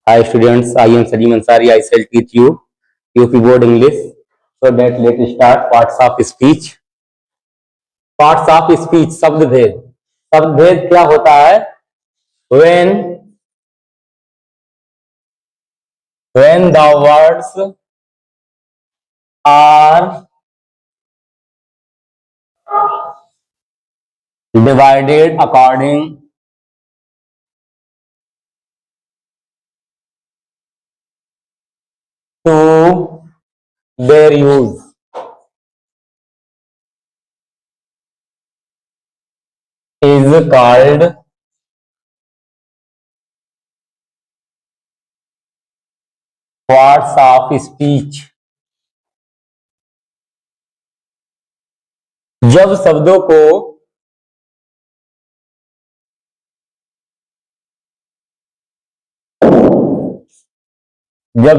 Hi students, I am Salim Ansari. I shall teach you UP Board English. So that let's start parts of speech. Parts of speech, शब्द भेद. शब्द भेद क्या होता है? When the words are divided according to their use is called parts of speech. जब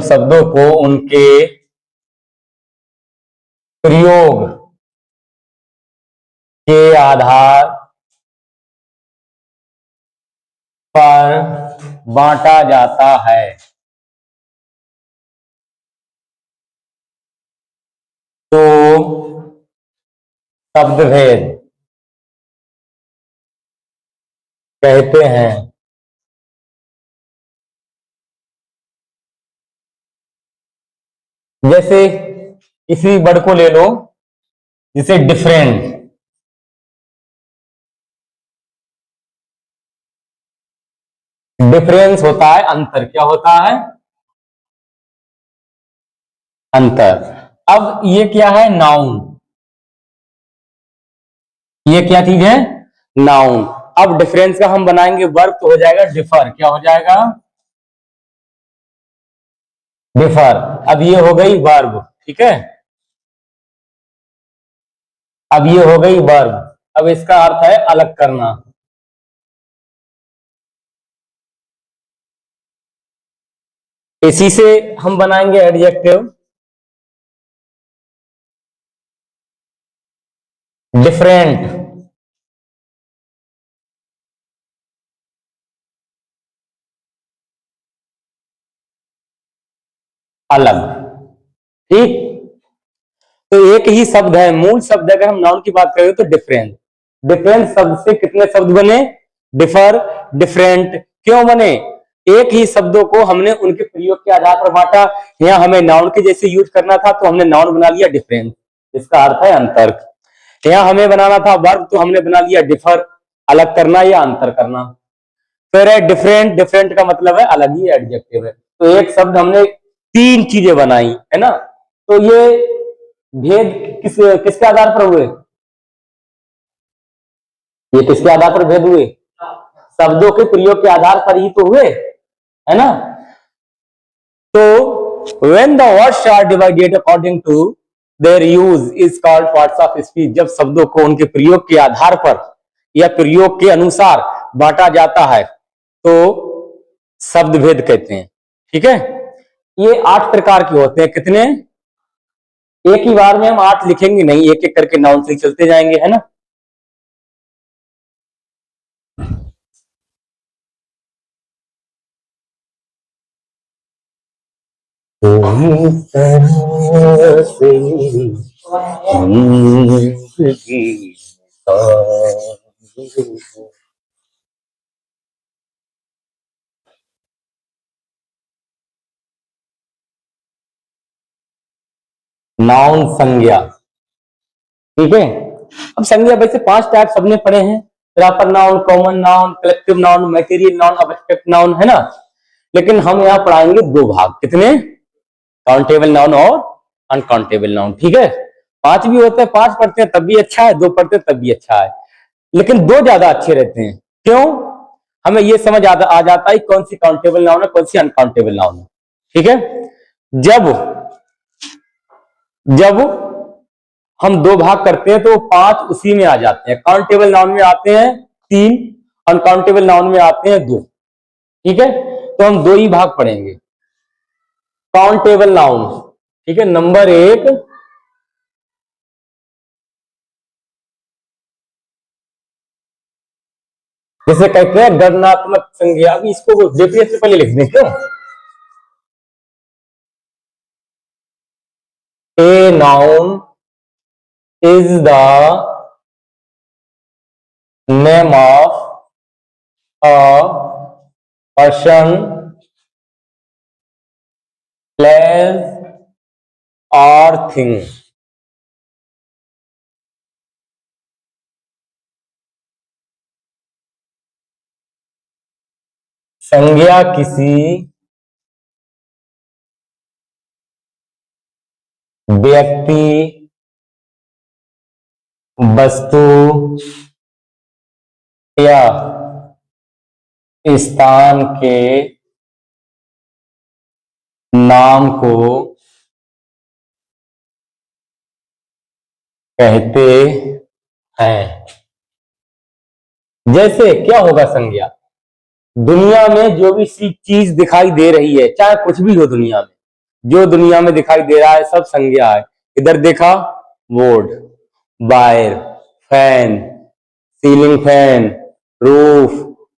शब्दों को उनके प्रयोग के आधार पर बांटा जाता है तो शब्द भेद कहते हैं. जैसे किसी वर्ड को ले लो, जैसे डिफरेंट. डिफरेंस होता है अंतर. क्या होता है? अंतर. अब ये क्या है? नाउन. ये क्या चीज है? नाउन. अब डिफरेंस का हम बनाएंगे वर्ब तो हो जाएगा डिफर. क्या हो जाएगा? डिफर. अब ये हो गई वर्ब. ठीक है, अब ये हो गई वर्ब. अब इसका अर्थ है अलग करना. इसी से हम बनाएंगे एडजेक्टिव. डिफरेंट, अलग. ठीक. तो एक ही शब्द है, मूल शब्द. अगर हम नाउन की बात करें तो डिफरेंट. डिफरेंट शब्द से कितने शब्द बने? Differ, different. क्यों बने? एक ही शब्दों को हमने उनके प्रयोग के आधार पर बांटा. यहाँ हमें नाउन के जैसे यूज करना था तो हमने नाउन बना लिया डिफरेंट. इसका अर्थ है अंतर. यहाँ हमें बनाना था वर्ब तो हमने बना लिया डिफर, अलग करना या अंतर करना. फिर है डिफरेंट. डिफरेंट का मतलब है अलग ही, एडजेक्टिव है. तो एक शब्द हमने तीन चीजें बनाई है ना. तो ये भेद किसके आधार पर हुए? ये किसके आधार पर भेद हुए? शब्दों के प्रयोग के आधार पर ही तो हुए, है ना. तो when the words are divided according to their use is called parts of speech. जब शब्दों को उनके प्रयोग के आधार पर या प्रयोग के अनुसार बांटा जाता है तो शब्द भेद कहते हैं. ठीक है. ये 8 प्रकार के होते हैं. कितने? एक ही बार में हम 8 लिखेंगे नहीं, एक एक करके नाउन से चलते जाएंगे, है ना. नाउन संज्ञा. ठीक है. अब संज्ञा वैसे 5 टाइप सबने पढ़े हैं. Proper noun, common noun, collective noun, material noun, abstract noun, है ना. लेकिन हम यहाँ पढ़ाएंगे 2 भाग. कितने? काउंटेबल नाउन और अनकाउंटेबल नाउन. ठीक है. 5 भी होते हैं, 5 पढ़ते हैं तब भी अच्छा है, 2 पढ़ते हैं तब भी अच्छा है. लेकिन 2 ज्यादा अच्छे रहते हैं. क्यों? हमें ये समझ आ जाता है कौन सी काउंटेबल नाउन है, कौन सी अनकाउंटेबल नाउन है. ठीक है. जब जब हम 2 भाग करते हैं तो 5 उसी में आ जाते हैं. काउंटेबल नाउन में आते हैं 3, अनकाउंटेबल नाउन में आते हैं 2. ठीक है. तो हम 2 ही भाग पढ़ेंगे. Countable noun. ठीक है. नंबर 1 जैसे कहते हैं गणनात्मक संज्ञा. अभी इसको जेपीएस से पहले लिख दें. क्यों? A noun is the name of a person, place or thing. संज्ञा किसी व्यक्ति, वस्तु या स्थान के नाम को कहते हैं। जैसे क्या होगा संज्ञा? दुनिया में जो भी चीज दिखाई दे रही है, चाहे कुछ भी हो दुनिया में, जो दुनिया में दिखाई दे रहा है सब संज्ञा है। इधर देखा, board, wire, fan, ceiling fan, roof,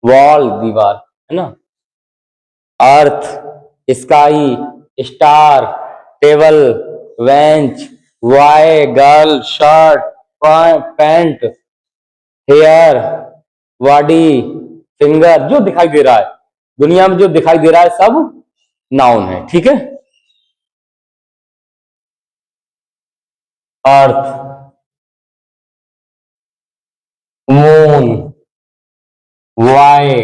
wall, दीवार, है ना, earth, sky, star, table, bench, boy, girl, shirt, pant, hair, body, finger, जो दिखाई दे रहा है दुनिया में, जो दिखाई दे रहा है सब नाउन है। ठीक है। अर्थ, मून, वाई,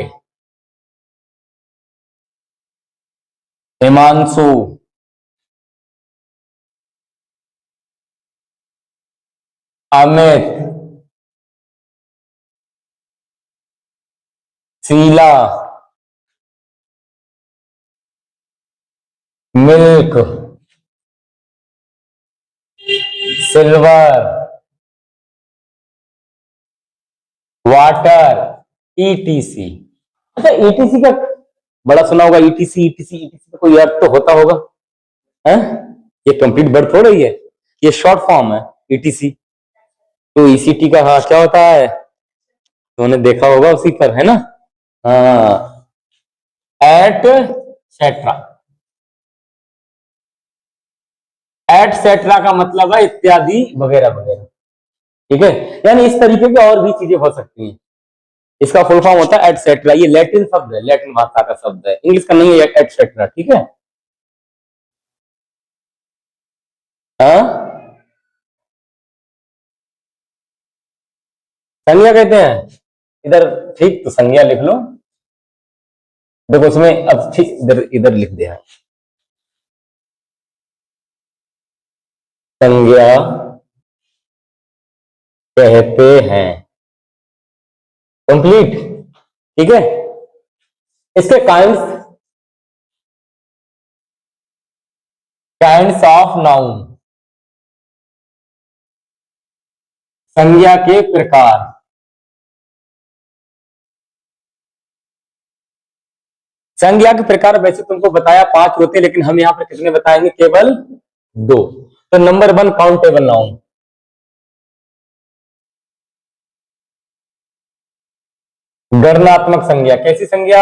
Himanshu, Amit, Sheela, milk, silver, water, etc. अच्छा, ईटीसी का बड़ा सुना होगा, ईटीसी ईटीसी ईटीसी का कोई अर्थ तो होता होगा, है? ये कंप्लीट वर्ड थोड़ा ही है, ये शॉर्ट फॉर्म है ईटीसी। तो ईसीटी का हाँ क्या होता है, तुमने देखा होगा उसी पर, है ना? हाँ, एट सेट्रा। एट सेट्रा का मतलब है इत्यादि, वगैरह वगैरह। ठीक है, यानी इस तरीके की और भी चीजें हो सकती हैं। इसका फुल फॉर्म होता है एटसेट्रा। ये लैटिन शब्द है, लैटिन भाषा का शब्द है, इंग्लिश का नहीं है एटसेट्रा। ठीक है। हाँ, संज्ञा कहते हैं इधर। ठीक, तो संज्ञा लिख लो। देखो उसमें अब ठीक इधर इधर लिख दिया, संज्ञा कहते हैं, कंप्लीट। ठीक है। इसके काइंड्स ऑफ नाउन, संज्ञा के प्रकार। संज्ञा के प्रकार वैसे तुमको बताया 5 होते, लेकिन हम यहां पर कितने बताएंगे? केवल 2। तो नंबर 1, काउंटेबल नाउन। गणनात्मक संज्ञा। कैसी संज्ञा?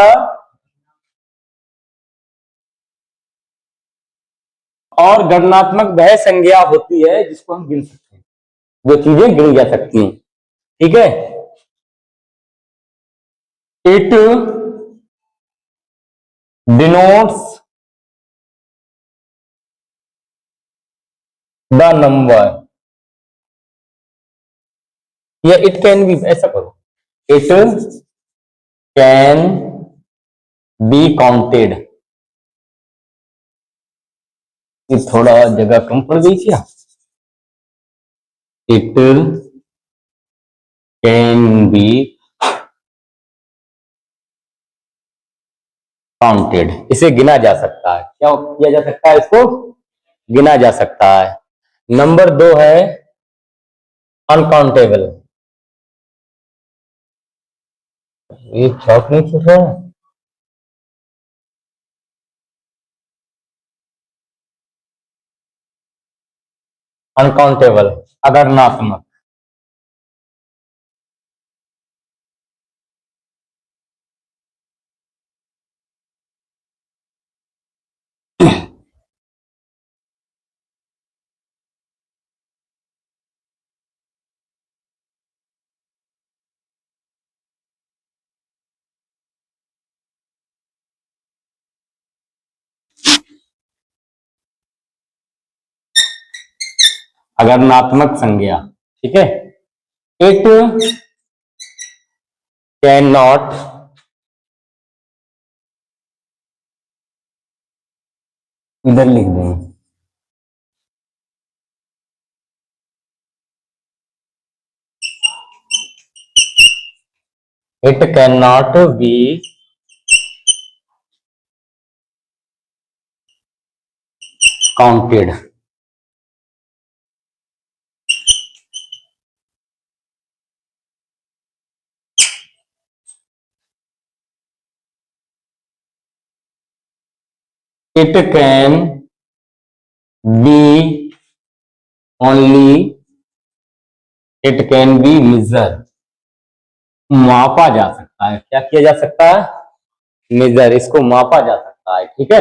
और गणनात्मक वह संज्ञा होती है जिसको हम गिन सकते हैं, जो चीजें गिनी जा सकती हैं। ठीक है। इट डिनोट्स द नंबर, या इट कैन बी, ऐसा करो, इट कैन बी काउंटेड। ये थोड़ा जगह कम पड़ गई क्या? It can be counted. इसे गिना जा सकता है। क्या किया जा सकता है? इसको गिना जा सकता है। नंबर 2 है अनकाउंटेबल। ये चौक नहीं छूट रहा है। अनकाउंटेबल, अगणनात्मक। अगरनात्मक संज्ञा, ठीक है। इट कैन नॉट इधर लिख दें, it can not be counted. It can be only, it can be measure, मापा जा सकता है। क्या किया जा सकता है? मेजर, इसको मापा जा सकता है, ठीक है।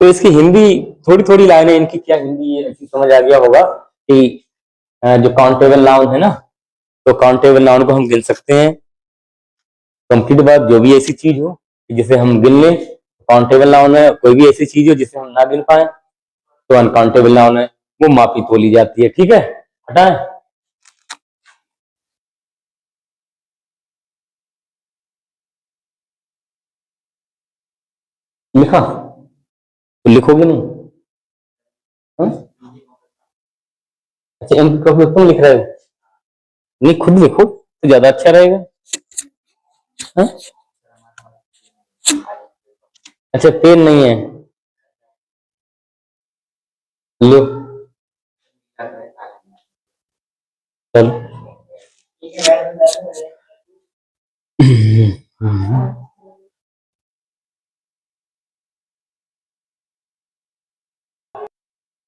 तो इसकी हिंदी थोड़ी थोड़ी लाइनें, इनकी क्या हिंदी है ऐसी समझ आ गया होगा कि जो काउंटेबल नाउन है ना, तो काउंटेबल नाउन को हम गिन सकते हैं। कंप्लीट बात, जो भी ऐसी चीज हो जिसे हम गिन लें काउंटेबल नाउन है, कोई भी ऐसी चीज हो जिसे हम ना गिन पाए तो अनकाउंटेबल नाउन है, वो मापी तोली जाती है, ठीक है। हटाएं, लिखा तो लिखोगे नहीं? हाँ? अच्छा, इनकी कॉपी तुम लिख रहे हो? नहीं, खुद लिखो तो ज्यादा अच्छा रहेगा। हाँ? अच्छा, पेन नहीं है, लो चलो।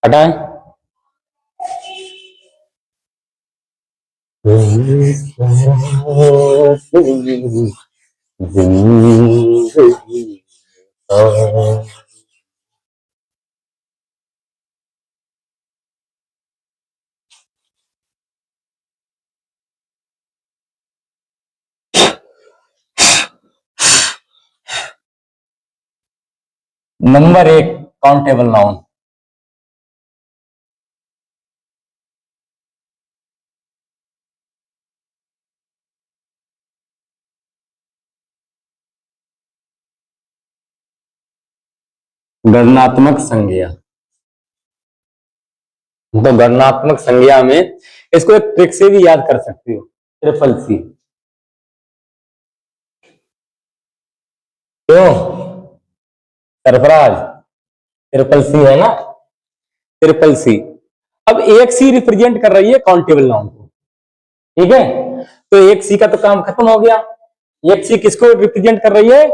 हटाएं। जिंदगी नंबर एक, काउंटेबल नाउन। गणनात्मक संज्ञा, तो गणनात्मक संज्ञा में इसको एक ट्रिक से भी याद कर सकते हो, ट्रिपल सी। क्यों? सरफराज, ट्रिपल सी है ना, ट्रिपल सी। अब एक सी रिप्रेजेंट कर रही है काउंटेबल नाउन को, ठीक है। तो एक सी का तो काम खत्म हो गया। एक सी किसको रिप्रेजेंट कर रही है?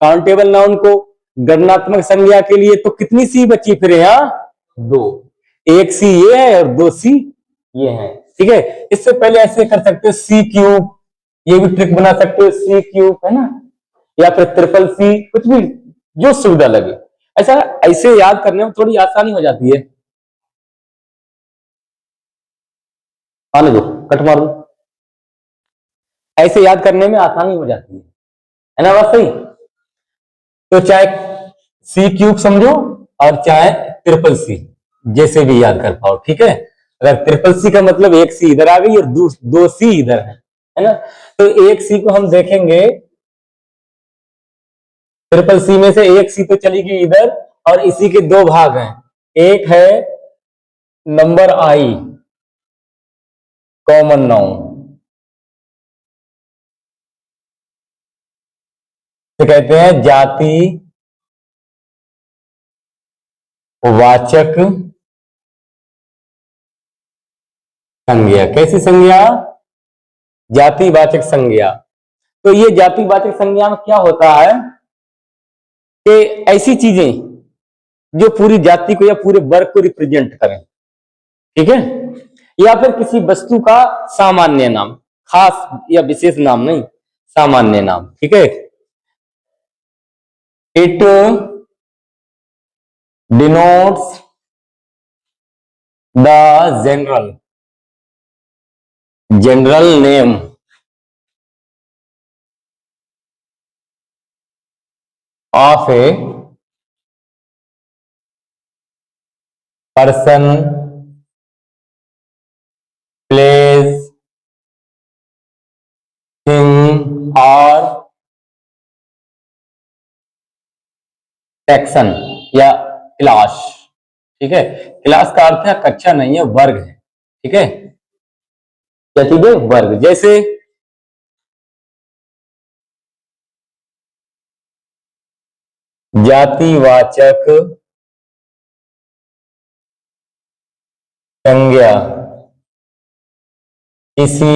काउंटेबल नाउन को। गणनात्मक संज्ञा के लिए तो कितनी सी बची फिर यहाँ? दो। एक सी ये है और दो सी ये है, ठीक है। इससे पहले ऐसे कर सकते हो सी क्यूब, ये भी ट्रिक बना सकते हो, सी क्यूब है ना, या फिर ट्रिपल सी, कुछ भी जो सुविधा लगे। ऐसा ऐसे याद करने में थोड़ी आसानी हो जाती है। आने दो, कट मार दो, ऐसे याद करने में आसानी हो जाती है ना, बात सही। तो चाहे सी क्यूब समझो और चाहे ट्रिपल सी, जैसे भी याद कर पाओ, ठीक है। अगर ट्रिपल सी का मतलब एक सी इधर आ गई और दो सी इधर है ना, तो एक सी को हम देखेंगे, ट्रिपल सी में से एक सी तो चली गई इधर, और इसी के दो भाग हैं। एक है नंबर आई, कॉमन नाउन, तो कहते हैं जाति वाचक संज्ञा। कैसी संज्ञा? जातिवाचक संज्ञा। तो ये जातिवाचक संज्ञा में क्या होता है कि ऐसी चीजें जो पूरी जाति को या पूरे वर्ग को रिप्रेजेंट करें, ठीक है, या फिर किसी वस्तु का सामान्य नाम, खास या विशेष नाम नहीं, सामान्य नाम, ठीक है। It denotes the general general name of a person, place, thing और सेक्शन या क्लास। ठीक है, क्लास का अर्थ है कक्षा नहीं है, वर्ग है। ठीक है, क्या चीज है? वर्ग। जैसे जातिवाचक संज्ञा किसी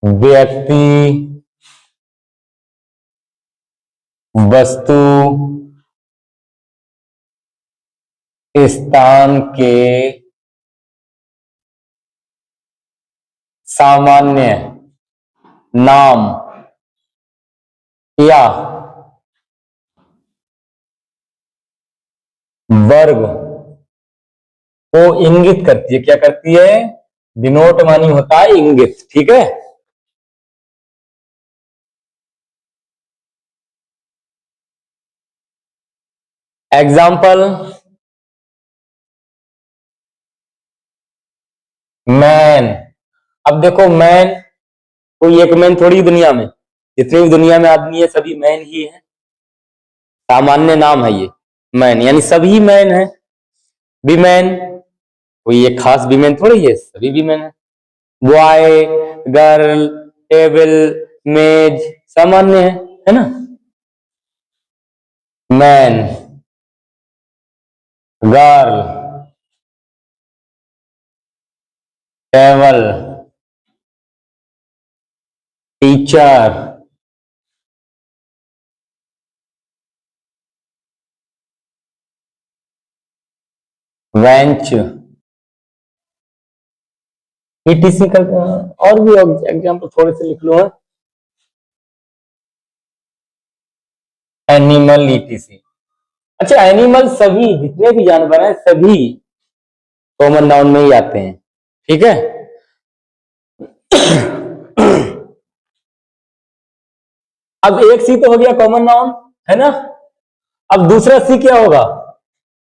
व्यक्ति, वस्तु, स्थान के सामान्य नाम या वर्ग को इंगित करती है। क्या करती है? डिनोट मानी होता है इंगित। ठीक है, एग्जाम्पल मैन। अब देखो मैन, कोई एक मैन थोड़ी दुनिया में, जितने भी दुनिया में आदमी है सभी मैन ही है। सामान्य नाम है ये मैन, यानी सभी मैन है। वीमेन, कोई एक खास वीमेन थोड़ी है, सभी वीमेन है। बॉय, गर्ल, टेबल, मेज सामान्य है ना। Man, girl, table, teacher, bench, etc का। और भी एग्जाम्पल थोड़े से लिख लो है। Animal, etc. अच्छा, एनिमल सभी जितने भी जानवर हैं सभी कॉमन नाउन में ही आते हैं। ठीक है, अब एक सी तो हो गया कॉमन नाउन, है ना। अब दूसरा सी क्या होगा?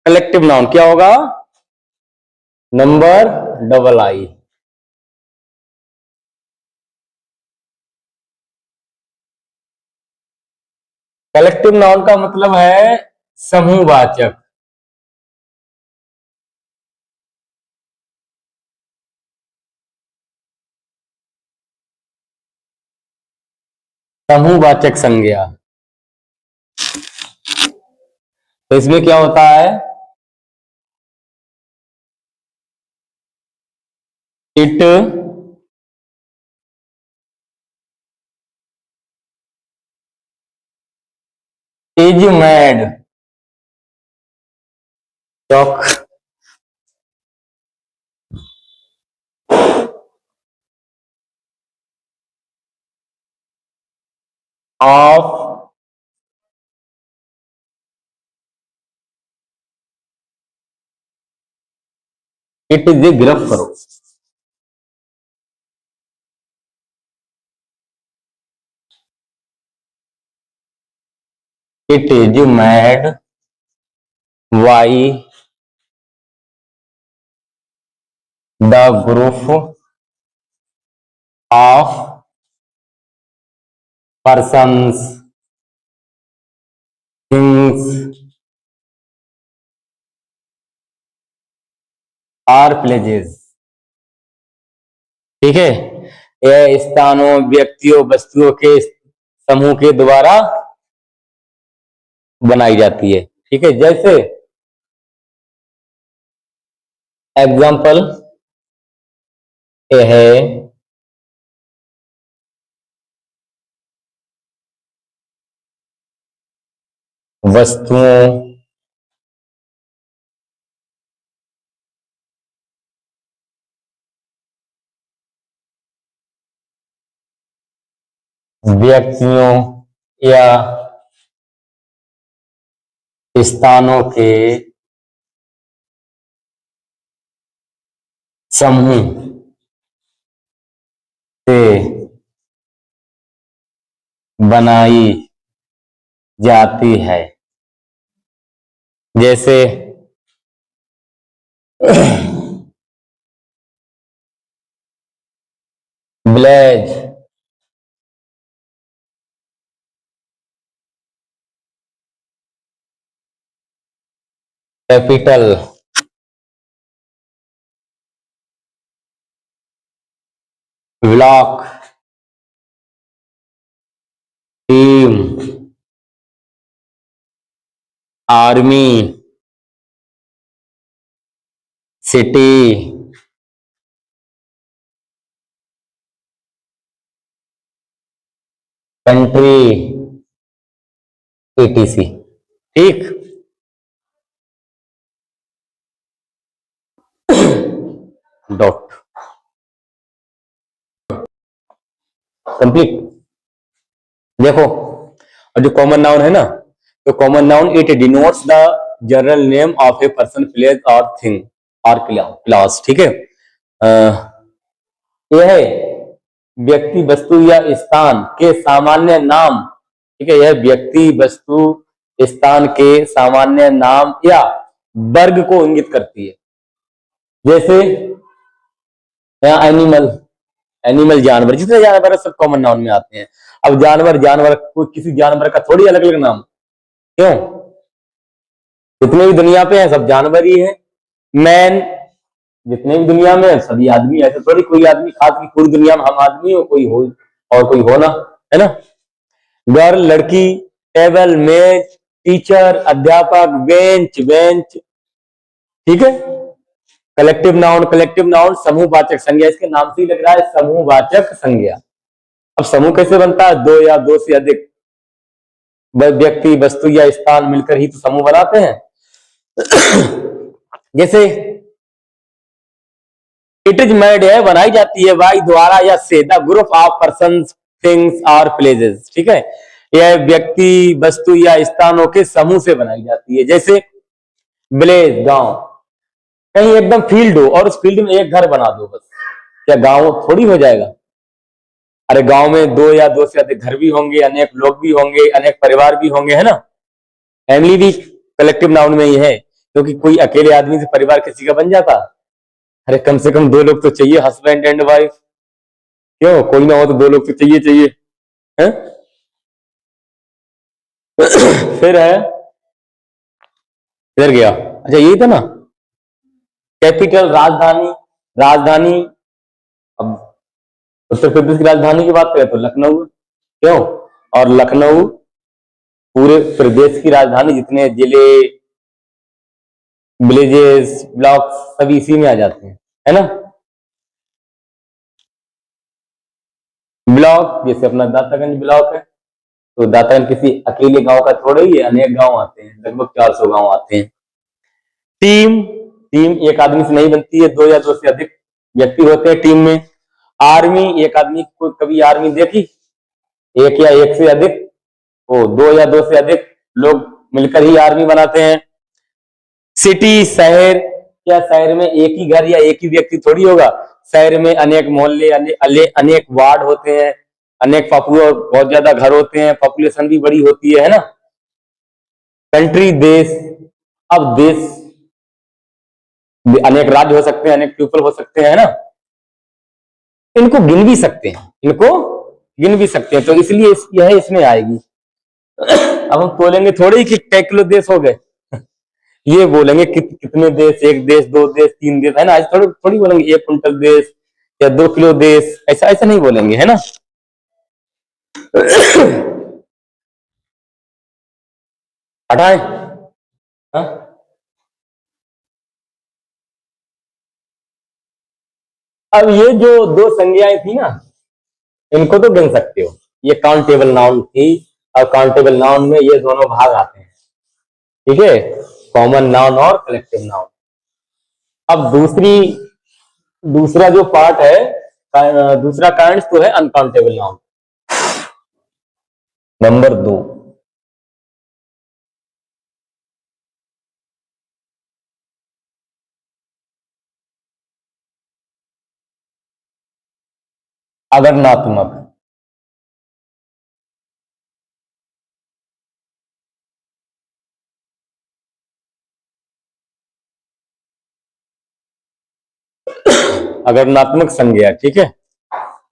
Collective noun. क्या होगा? नंबर डबल आई। कलेक्टिव नाउन का मतलब है समूहवाचक। समूहवाचक संज्ञा। तो इसमें क्या होता है? It is mad, Chowk of it is a, गिरफ्त करो। It is mad why the group of persons, things or places। ठीक है, यह स्थानों, व्यक्तियों, वस्तुओं के समूह के द्वारा बनाई जाती है। ठीक है, जैसे एग्जाम्पल ये है वस्तुओं, व्यक्तियों या स्थानों के समूह से बनाई जाती है। जैसे blaze, capital, block, team, army, city, country, etc। ठीक, डॉट, कंप्लीट। देखो, और जो कॉमन नाउन है ना, तो common noun it denotes the general name of a person, place और थिंग और क्लास। ठीक है, यह है व्यक्ति, वस्तु या स्थान के सामान्य नाम। ठीक है, यह व्यक्ति, वस्तु, स्थान के सामान्य नाम या वर्ग को इंगित करती है। जैसे यहाँ एनिमल, एनिमल जानवर, जितने जानवर है सब कॉमन नाउन में आते हैं। अब जानवर, जानवर कोई किसी जानवर का थोड़ी अलग अलग नाम, क्यों? जितने भी दुनिया पे हैं सब जानवर ही हैं। मैन, जितने भी दुनिया में है सभी आदमी, ऐसे थोड़ी कोई आदमी खास की पूरी दुनिया में हम आदमी हो, कोई हो और कोई हो ना, है ना। गर्ल, लड़की, टेबल, मेज, टीचर, अध्यापक, बेंच, बेंच। ठीक है, कलेक्टिव नाउन, कलेक्टिव नाउन समूहवाचक संज्ञा, इसके नाम से ही लग रहा है समूहवाचक संज्ञा। अब समूह कैसे बनता है? दो या दो से अधिक व्यक्ति, वस्तु या स्थान मिलकर ही तो समूह बनाते हैं। जैसे इट इज मेड है, बनाई जाती है बाई द्वारा या से, the group of person, things और प्लेसेस। ठीक है, यह व्यक्ति, वस्तु या स्थानों के समूह से बनाई जाती है। जैसे विलेज, गांव, कहीं एकदम फील्ड हो और उस फील्ड में एक घर बना दो बस, क्या गांव थोड़ी हो जाएगा? अरे गांव में दो या दो से अधिक घर भी होंगे, अनेक लोग भी होंगे, अनेक परिवार भी होंगे, है ना। फैमिली भी कलेक्टिव नाउन में ही है, क्योंकि कोई अकेले आदमी से परिवार किसी का बन जाता? अरे कम से कम दो लोग तो चाहिए, हस्बैंड एंड वाइफ। क्यों, कोई ना हो तो दो लोग तो चाहिए चाहिए, है? फिर है, इधर गया, अच्छा यही था ना, कैपिटल, राजधानी, राजधानी। अब उत्तर प्रदेश की राजधानी की बात करें तो लखनऊ, क्यों? और लखनऊ पूरे प्रदेश की राजधानी, जितने जिले, विलेजेस, ब्लॉक्स सभी इसी में आ जाते हैं, है ना। ब्लॉक जैसे अपना दातागंज ब्लॉक है, तो दातागंज किसी अकेले गांव का थोड़ा ही है, अनेक गांव आते हैं, लगभग 400 गांव आते हैं। टीम, टीम एक आदमी से नहीं बनती है, दो या दो से अधिक व्यक्ति होते हैं टीम में। आर्मी, एक आदमी को कभी आर्मी देखी? एक या एक से अधिक, वो दो या दो से अधिक लोग मिलकर ही आर्मी बनाते हैं। सिटी, शहर, क्या शहर में एक ही घर या एक ही व्यक्ति थोड़ी होगा? शहर में अनेक मोहल्ले, अनेक वार्ड होते हैं, अनेक बहुत ज्यादा घर होते हैं, पॉपुलेशन भी बड़ी होती है ना। कंट्री, देश, अब देश अनेक राज्य हो सकते हैं, अनेक पीपल हो सकते हैं ना, इनको गिन भी सकते हैं, इनको गिन भी सकते हैं, तो इसलिए यह इसमें आएगी। अब हम बोलेंगे थोड़ी कि कै किलो देश हो गए, ये बोलेंगे कितने देश, एक देश, दो देश, तीन देश, है ना। ऐसे थोड़ी थोड़ी बोलेंगे 1 क्विंटल देश या 2 किलो देश, ऐसा ऐसा नहीं बोलेंगे, है ना। हटाए, हाँ? अब ये जो दो संज्ञाएं थी ना, इनको तो गिन सकते हो, ये काउंटेबल नाउन थी, और काउंटेबल नाउन में ये दोनों भाग आते हैं। ठीक है, कॉमन नाउन और कलेक्टिव नाउन। अब दूसरा जो पार्ट है, दूसरा काइंड तो है अनकाउंटेबल नाउन, नंबर 2। अगरनात्मक, अगर ऋणात्मक संज्ञा, ठीक है।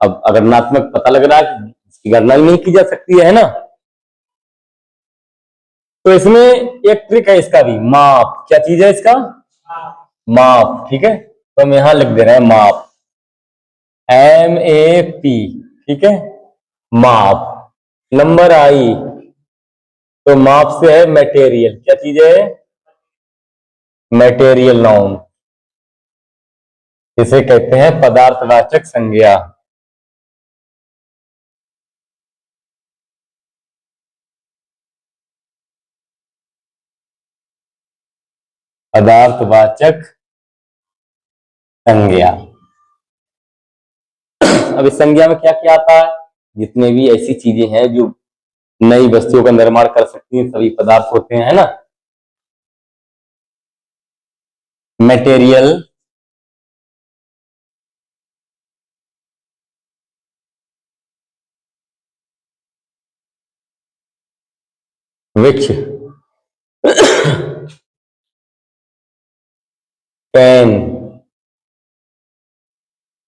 अब अगर ऋणात्मक पता लग रहा है, इसकी गणना ही नहीं की जा सकती है ना। तो इसमें एक ट्रिक है इसका भी, माप। क्या चीज है इसका? माप, ठीक है। तो हम यहां लिख दे रहे हैं माप, MAP, ठीक है। माप। नंबर आई, तो माप से है मटेरियल। क्या चीज है? मटेरियल नाउन, जिसे कहते हैं पदार्थवाचक संज्ञा। पदार्थवाचक संज्ञा। अब इस संज्ञा में क्या क्या आता है? जितने भी ऐसी चीजें हैं जो नई वस्तुओं का निर्माण कर सकती हैं, सभी पदार्थ होते हैं, है ना। मटेरियल विच कैन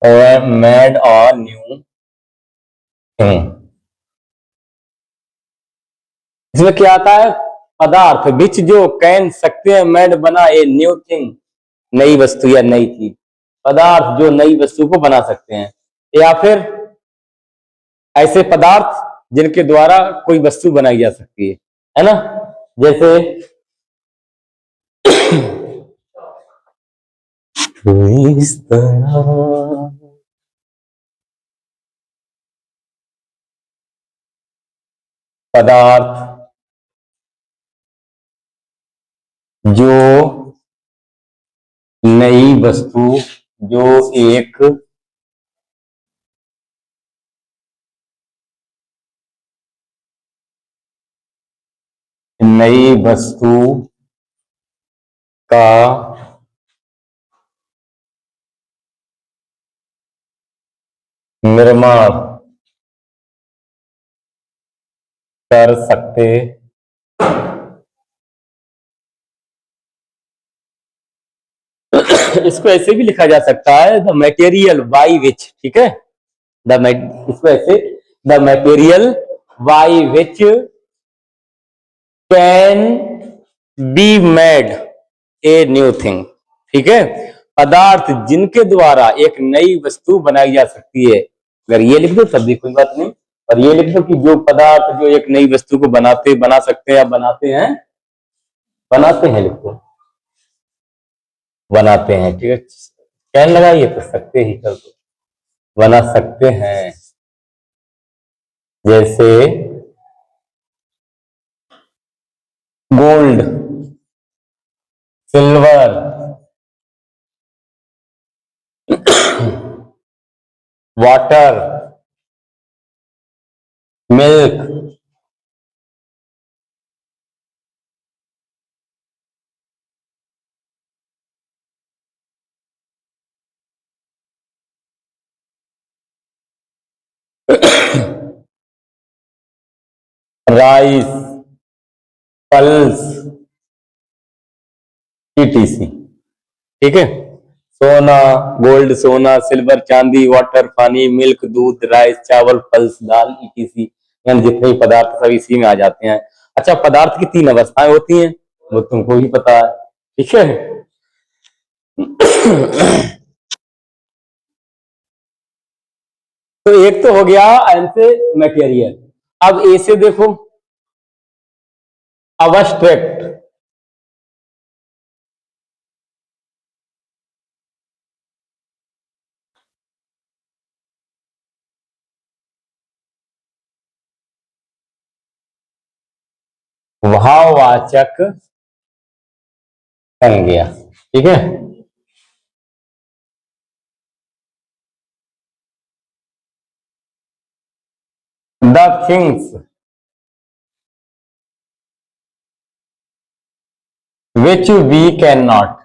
और मेड और न्यू थिंग। इसमें क्या आता है? पदार्थ, विच जो कैन सकते हैं, मेड बना, ए न्यू थिंग नई वस्तु या नई चीज। पदार्थ जो नई वस्तु को बना सकते हैं, या फिर ऐसे पदार्थ जिनके द्वारा कोई वस्तु बनाई जा सकती है ना। जैसे इस तरह पदार्थ जो नई वस्तु, जो एक नई वस्तु का निर्माण कर सकते इसको ऐसे भी लिखा जा सकता है, द मटेरियल बाई विच, ठीक है। इसको ऐसे, the material by which can be made a new thing, ठीक है। पदार्थ जिनके द्वारा एक नई वस्तु बनाई जा सकती है। अगर ये लिख दो तब भी कोई बात नहीं, और ये लिख दो कि जो पदार्थ जो एक नई वस्तु को बना सकते हैं या बनाते हैं, लिख दो बनाते हैं, ठीक है। कैन लगाइए तो सकते ही कर दो, बना सकते हैं। जैसे gold, silver, water, milk, rice, pulse, etc, ठीक है। सोना, गोल्ड, सोना, सिल्वर, चांदी, वाटर, पानी, मिल्क, दूध, राइस, चावल, फल्स, दाल, ईटीसी, यानी जितने भी पदार्थ सब इसी में आ जाते हैं। अच्छा, पदार्थ की 3 अवस्थाएं होती हैं, वो तुमको ही पता है, ठीक है। तो एक तो हो गया एम से मटेरियल। अब ए से देखो, अबस्ट्रैक्ट। भाववाचक संज्ञा, ठीक है। The things which we can not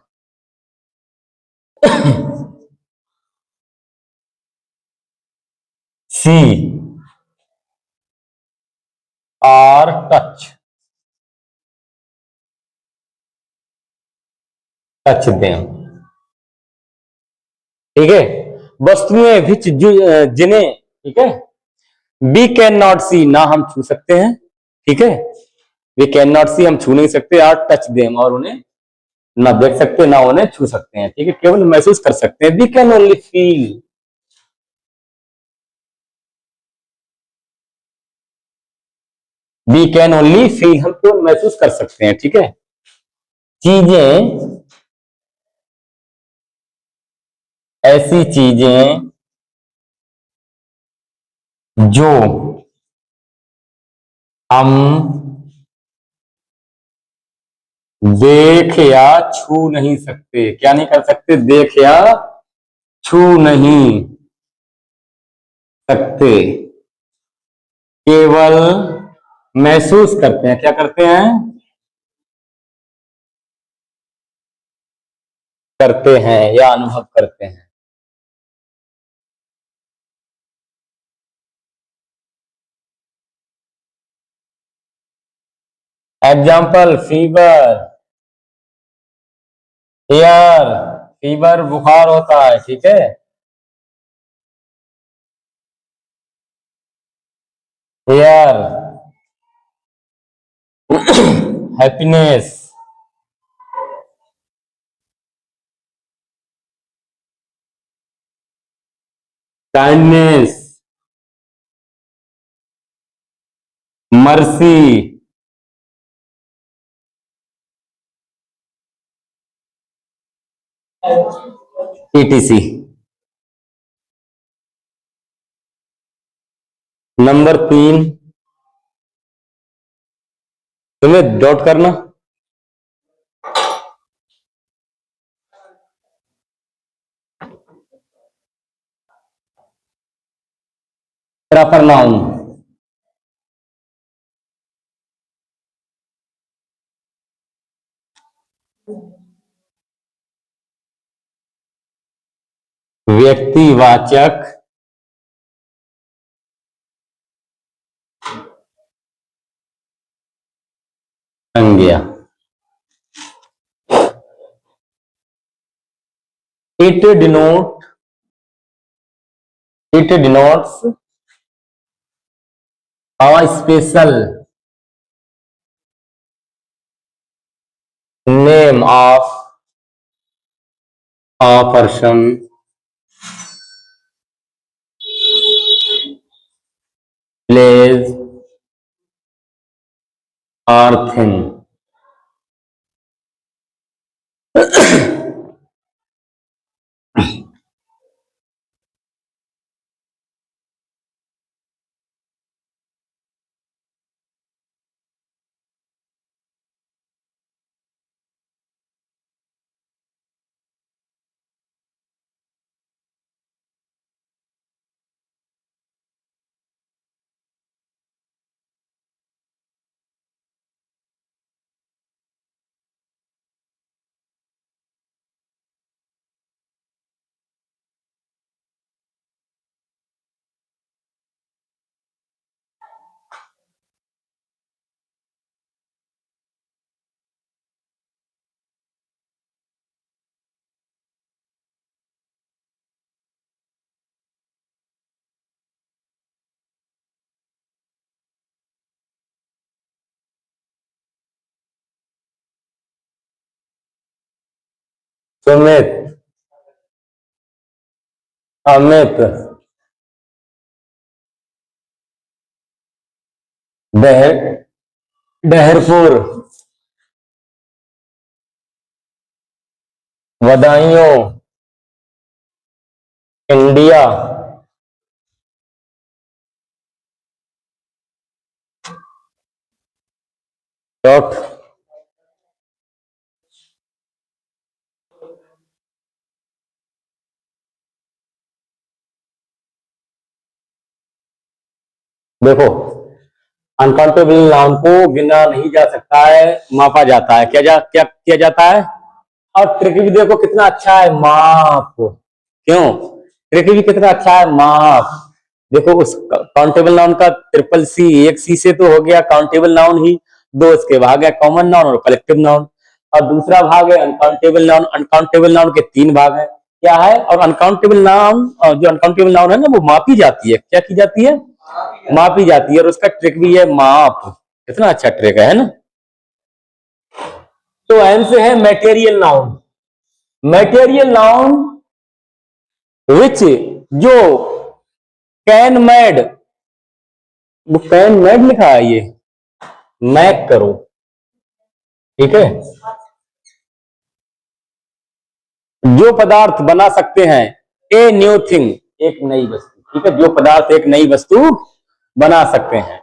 see और टच देम, ठीक है। वस्तुएं विच जिन्हें, ठीक है, वी कैन नॉट सी, ना हम छू सकते हैं, ठीक है, वी कैन नॉट सी, हम छू नहीं सकते, आर टच देम, और उन्हें ना देख सकते ना उन्हें छू सकते हैं, ठीक है, केवल महसूस कर सकते हैं। We can only feel, we can only feel, हम केवल महसूस कर सकते हैं, ठीक है। चीजें, ऐसी चीजें जो हम देख या छू नहीं सकते, क्या नहीं कर सकते, देख या छू नहीं सकते, केवल महसूस करते हैं, क्या करते हैं, करते हैं या अनुभव करते हैं। एग्जाम्पल, फीवर, एयर, फीवर बुखार होता है, ठीक है, air, happiness, kindness, mercy, etc. Number 3, तुम्हें डॉट करना, प्रॉपर नाउन, व्यक्तिवाचक संज्ञा। It denote, it denotes a special name of a person, place और thing. Sumit, Amit, Baharpur, Badaun, India, dot. देखो, अनकाउंटेबल नाउन को गिना नहीं जा सकता है, मापा जाता है, क्या किया जाता है। और ट्रिक भी देखो कितना अच्छा है, माप, क्यों, ट्रिक भी कितना अच्छा है, माप। देखो उस काउंटेबल नाउन का ट्रिपल सी, एक सी से तो हो गया काउंटेबल नाउन ही, दो इसके भाग है, कॉमन नाउन और कलेक्टिव नाउन, और दूसरा भाग है अनकाउंटेबल नाउन। अनकाउंटेबल नाउन के 3 भाग है, क्या है, और अनकाउंटेबल नाउन, जो अनकाउंटेबल नाउन है ना, वो मापी जाती है। क्या की जाती है? मापी जाती है। और उसका ट्रिक भी है माप। कितना अच्छा ट्रिक है ना। तो एम से है material noun. Material noun which, जो कैन मैड, वो कैन मैड लिखा है, ये मैक करो, ठीक है। जो पदार्थ बना सकते हैं, ए न्यू थिंग, एक नई वस्तु, ठीक है। जो पदार्थ एक नई वस्तु बना सकते हैं,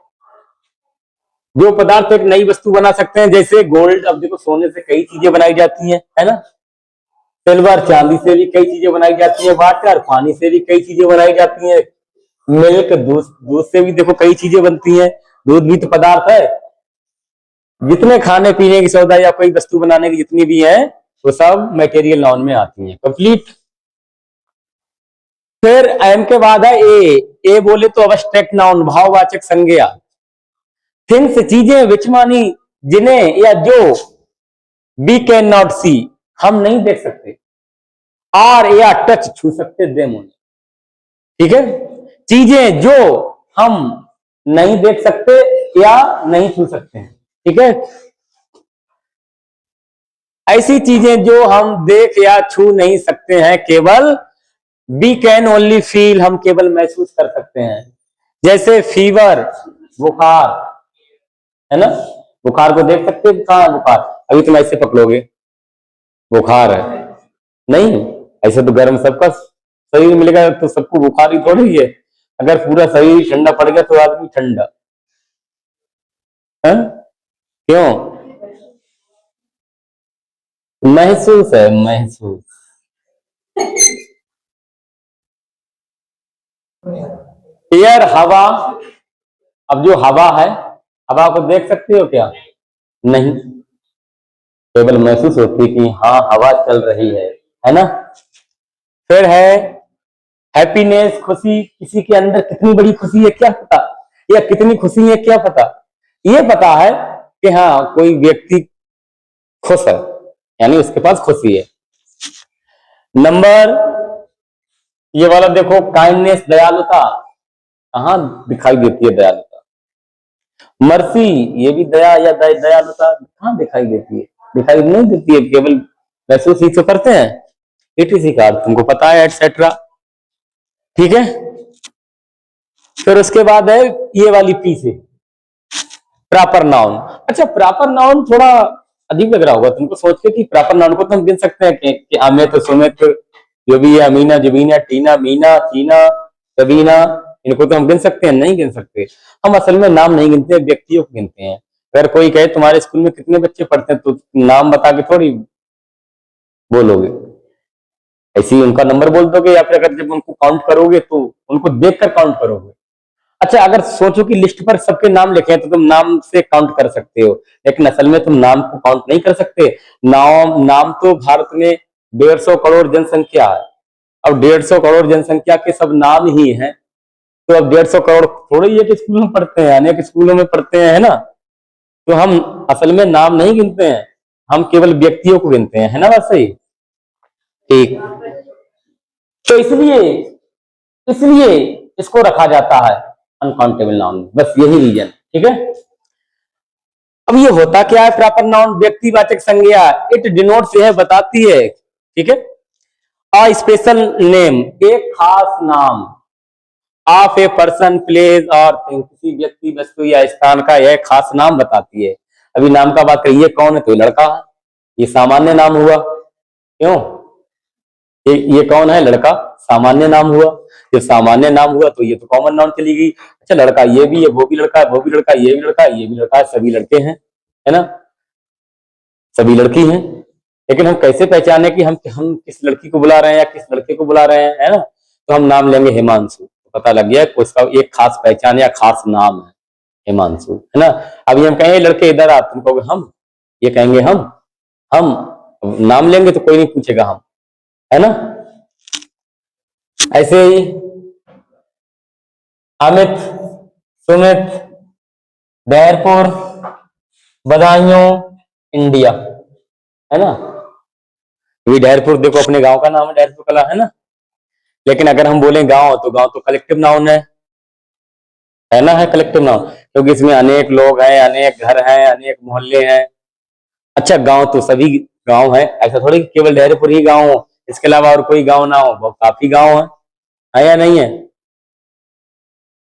जो पदार्थ एक नई वस्तु बना सकते हैं, जैसे गोल्ड। अब देखो, सोने से कई चीजें बनाई जाती हैं, है ना। सिल्वर, चांदी से भी कई चीजें बनाई जाती है। वाटर, पानी से भी कई चीजें बनाई जाती हैं। मिल्क, दूध, दूध से भी देखो कई चीजें बनती हैं। दूध भी तो पदार्थ है। जितने खाने पीने की सौदा या कोई वस्तु बनाने की जितनी भी है, वो सब मटेरियल नाउन में आती है। कंप्लीट। फिर एम के बाद है ए। ए बोले तो अब्स्ट्रैक्ट नाउन, भाववाचक संज्ञा। थिंग्स, चीजें, विच मानी, जिन्हें या जो, वी कैन नॉट सी, हम नहीं देख सकते। आर या टच, छू सकते, देम, ठीक है। चीजें जो हम नहीं देख सकते या नहीं छू सकते हैं, ठीक है। ऐसी चीजें जो हम देख या छू नहीं सकते हैं, केवल वी कैन ओनली फील, हम केवल महसूस कर सकते हैं। जैसे फीवर, बुखार, है ना। बुखार को देख सकते हैं? कहां बुखार? अभी तुम ऐसे पकड़ोगे, बुखार है नहीं। ऐसे तो गर्म सबका शरीर मिलेगा तो सबको बुखार ही थोड़ी है। अगर पूरा शरीर ठंडा पड़ गया तो आदमी ठंडा है। क्यों? महसूस है, महसूस। एयर, हवा। अब जो हवा है, हवा को देख सकते हो क्या? नहीं, केवल महसूस होती है कि हाँ हवा चल रही है ना। फिर है हैप्पीनेस, खुशी। किसी के अंदर कितनी बड़ी खुशी है क्या पता, या कितनी खुशी है क्या पता। ये पता है कि हाँ कोई व्यक्ति खुश है, यानी उसके पास खुशी है। नंबर, ये वाला देखो, काइंडनेस, दयालुता। कहां दिखाई देती है दयालुता? मर्सी, ये भी दया या दयालुता कहां दिखाई देती है? दिखाई नहीं देती है, केवल महसूस ही तो करते हैं। इसी का तुमको पता है, एटसेट्रा, ठीक है। फिर उसके बाद है ये वाली पी से, प्रॉपर नाउन। अच्छा, प्रॉपर नाउन थोड़ा अजीब लग रहा होगा तुमको सोच के कि प्रॉपर नाउन को तो हम गिन सकते हैं कि अमित, सुमित, जो भी है, अमीना, जबीना, टीना, मीना, चीना, सबीना, इनको तो हम गिन सकते हैं? नहीं गिन सकते। हम असल में नाम नहीं गिनते, व्यक्तियों को गिनते हैं। अगर कोई कहे तुम्हारे स्कूल में कितने बच्चे पढ़ते हैं, तो नाम बता के थोड़ी बोलोगे, ऐसे ही उनका नंबर बोल दोगे, या फिर अगर जब उनको काउंट करोगे तो उनको देखकर काउंट करोगे। अच्छा, अगर सोचो कि लिस्ट पर सबके नाम लिखे हैं तो तुम नाम से काउंट कर सकते हो, लेकिन असल में तुम नाम को काउंट नहीं कर सकते। नाम तो भारत में 150 करोड़ जनसंख्या है। अब 150 करोड़ जनसंख्या के सब नाम ही हैं, तो अब 150 करोड़ थोड़े ही एक स्कूल में पढ़ते हैं, अनेक स्कूलों में पढ़ते हैं, है ना। तो हम असल में नाम नहीं गिनते हैं, हम केवल व्यक्तियों को गिनते हैं, है ना बात सही? ठीक। तो इसलिए इसलिए इसको रखा जाता है अनकाउंटेबल नाउन, बस यही रीजन, ठीक है। अब ये होता क्या है प्रॉपर नाउन? व्यक्तिवाचक संज्ञा। इट डिनोट्स, यह बताती है, ठीक है, अ स्पेशल नेम, एक खास नाम, ऑफ ए पर्सन, प्लेस और थिंग, किसी व्यक्ति, वस्तु या स्थान का यह खास नाम बताती है। अभी नाम का बात करिए, कौन है? तो लड़का है, ये सामान्य नाम हुआ। क्यों? ये कौन है? लड़का, सामान्य नाम हुआ। जब सामान्य नाम हुआ तो ये तो कॉमन नाउन चली गई। अच्छा, लड़का ये भी है, वो भी लड़का है, वो भी लड़का है, ये भी लड़का है, ये भी लड़का है, सभी लड़के हैं, है ना, सभी लड़की हैं। लेकिन हम कैसे पहचाने कि हम किस लड़की को बुला रहे हैं या किस लड़के को बुला रहे हैं, है ना। तो हम नाम लेंगे हिमांशु, तो पता लग गया उसका एक खास पहचान या खास नाम है, हिमांशु, है ना। अभी हम कहेंगे लड़के इधर आ, तुम कहोगे हम, ये कहेंगे हम नाम लेंगे तो कोई नहीं पूछेगा हम, है ना। ऐसे ही अमित, सुमित, बैरपुर, बदायूं, इंडिया, है ना। ये डहरपुर देखो अपने गांव का नाम है, डहरपुर कला है ना। लेकिन अगर हम बोले गांव तो कलेक्टिव नाउन है ना, है कलेक्टिव नाउन, क्योंकि इसमें अनेक लोग हैं, अनेक घर हैं, अनेक मोहल्ले हैं। अच्छा, गांव तो सभी गांव है, ऐसा थोड़ी कि केवल डहरपुर ही गांव हो, इसके अलावा और कोई गांव ना हो, बहुत काफी गांव है या नहीं है।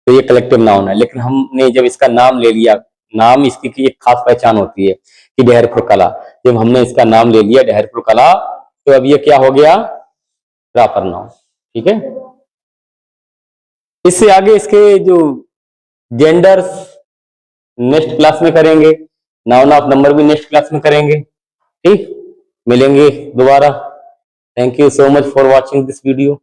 तो ये कलेक्टिव नाउन है। लेकिन हमने जब इसका नाम ले लिया, नाम इसकी की एक खास पहचान होती है कि डहरपुर कला, जब हमने इसका नाम ले लिया डहरपुर कला, तो अब ये क्या हो गया, प्रॉपर नाउन। ठीक है, इससे आगे इसके जो जेंडर्स नेक्स्ट क्लास में करेंगे, नाउन ऑफ नंबर भी नेक्स्ट क्लास में करेंगे। ठीक, मिलेंगे दोबारा। Thank you so much for watching this video.